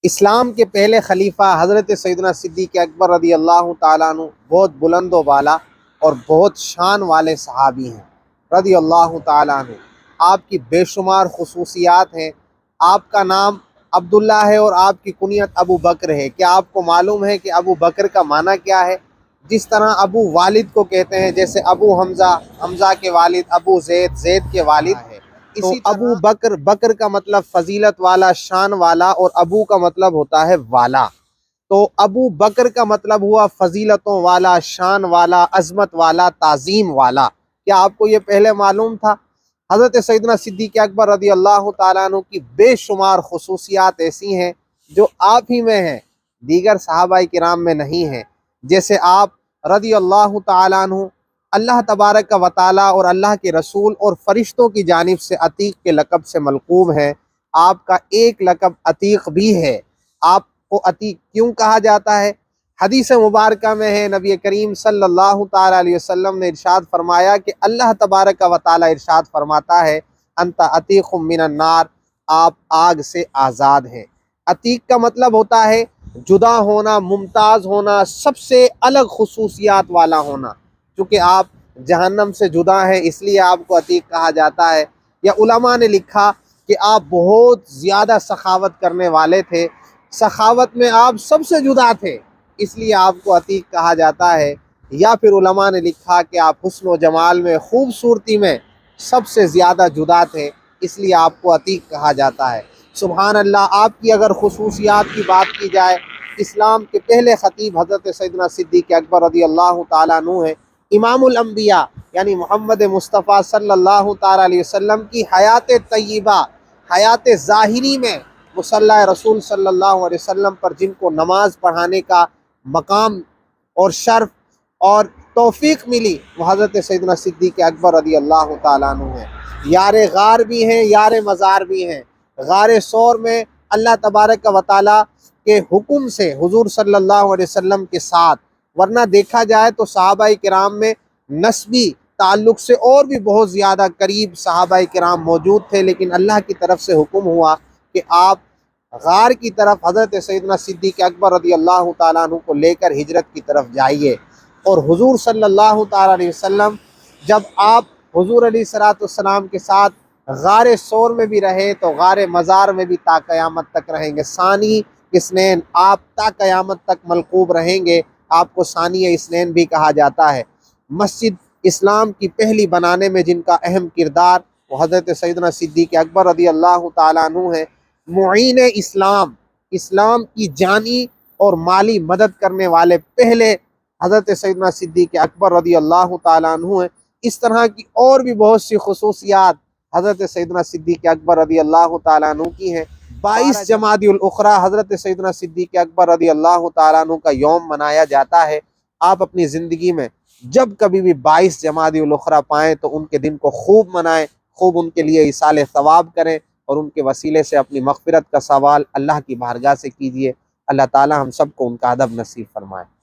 اسلام کے پہلے خلیفہ حضرت سیدنا صدیق اکبر رضی اللہ تعالیٰ عنہ بہت بلند و بالا اور بہت شان والے صحابی ہیں رضی اللہ تعالیٰ عنہ۔ آپ کی بے شمار خصوصیات ہیں۔ آپ کا نام عبداللہ ہے اور آپ کی کنیت ابو بکر ہے۔ کیا آپ کو معلوم ہے کہ ابو بکر کا معنی کیا ہے؟ جس طرح ابو والد کو کہتے ہیں، جیسے ابو حمزہ، حمزہ کے والد، ابو زید، زید کے والد ہے، تو ابو بکر، بکر کا مطلب فضیلت والا، شان والا، اور ابو کا مطلب ہوتا ہے والا۔ تو ابو بکر کا مطلب ہوا فضیلتوں والا، شان والا، عظمت والا، تعظیم والا۔ کیا آپ کو یہ پہلے معلوم تھا؟ حضرت سیدنا صدیق اکبر رضی اللہ تعالیٰ عنہ کی بے شمار خصوصیات ایسی ہیں جو آپ ہی میں ہیں، دیگر صحابہ کرام میں نہیں ہیں۔ جیسے آپ رضی اللہ تعالیٰ عنہ اللہ تبارک و تعالیٰ اور اللہ کے رسول اور فرشتوں کی جانب سے عتیق کے لقب سے ملقوب ہیں۔ آپ کا ایک لقب عتیق بھی ہے۔ آپ کو عتیق کیوں کہا جاتا ہے؟ حدیث مبارکہ میں ہے، نبی کریم صلی اللہ تعالیٰ علیہ وسلم نے ارشاد فرمایا کہ اللہ تبارک و تعالیٰ ارشاد فرماتا ہے، انت عتیق من النار، آپ آگ سے آزاد ہیں۔ عتیق کا مطلب ہوتا ہے جدا ہونا، ممتاز ہونا، سب سے الگ خصوصیات والا ہونا۔ چونکہ آپ جہنم سے جدا ہیں اس لیے آپ کو عتیق کہا جاتا ہے۔ یا علماء نے لکھا کہ آپ بہت زیادہ سخاوت کرنے والے تھے، سخاوت میں آپ سب سے جدا تھے، اس لیے آپ کو عتیق کہا جاتا ہے۔ یا پھر علماء نے لکھا کہ آپ حسن و جمال میں، خوبصورتی میں سب سے زیادہ جدا تھے، اس لیے آپ کو عتیق کہا جاتا ہے۔ سبحان اللہ، آپ کی اگر خصوصیات کی بات کی جائے، اسلام کے پہلے خطیب حضرت سیدنا صدیق اکبر رضی اللہ تعالیٰ عنہ ہیں۔ امام الانبیاء یعنی محمد مصطفیٰ صلی اللہ تعالیٰ علیہ وسلم کی حیات طیبہ، حیات ظاہری میں مصلی رسول صلی اللہ علیہ وسلم پر جن کو نماز پڑھانے کا مقام اور شرف اور توفیق ملی، وہ حضرت سیدنا صدیق اکبر رضی اللہ تعالیٰ عنہ ہیں۔ یار غار بھی ہیں، یار مزار بھی ہیں۔ غار ثور میں اللہ تبارک و تعالیٰ کے حکم سے حضور صلی اللہ علیہ وسلم کے ساتھ، ورنہ دیکھا جائے تو صحابہ کرام میں نسبی تعلق سے اور بھی بہت زیادہ قریب صحابہ کرام موجود تھے، لیکن اللہ کی طرف سے حکم ہوا کہ آپ غار کی طرف حضرت سیدنا صدیق اکبر رضی اللہ تعالیٰ عنہ کو لے کر ہجرت کی طرف جائیے۔ اور حضور صلی اللہ تعالیٰ علیہ وسلم جب آپ حضور علیہ السلام کے ساتھ غار ثور میں بھی رہے تو غار مزار میں بھی تا قیامت تک رہیں گے۔ ثانی اثنین، آپ تا قیامت تک ملقوب رہیں گے۔ آپ کو ثانی اثنین بھی کہا جاتا ہے۔ مسجد اسلام کی پہلی بنانے میں جن کا اہم کردار وہ حضرت سیدنا صدیق اکبر رضی اللہ تعالیٰ عنہ ہے۔ معین اسلام، اسلام کی جانی اور مالی مدد کرنے والے پہلے حضرت سیدنا صدیق اکبر رضی اللہ تعالیٰ عنہ ہیں۔ اس طرح کی اور بھی بہت سی خصوصیات حضرت سیدنا صدیق اکبر رضی اللہ تعالیٰ عنہ کی ہیں۔ 22 جمادی الاخری حضرت سیدنا صدیق اکبر رضی اللہ تعالیٰ عنہ کا یوم منایا جاتا ہے۔ آپ اپنی زندگی میں جب کبھی بھی 22 جمادی الاخری پائیں تو ان کے دن کو خوب منائیں، خوب ان کے لیے ایصال ثواب کریں اور ان کے وسیلے سے اپنی مغفرت کا سوال اللہ کی بارگاہ سے کیجیے۔ اللہ تعالی ہم سب کو ان کا ادب نصیب فرمائے۔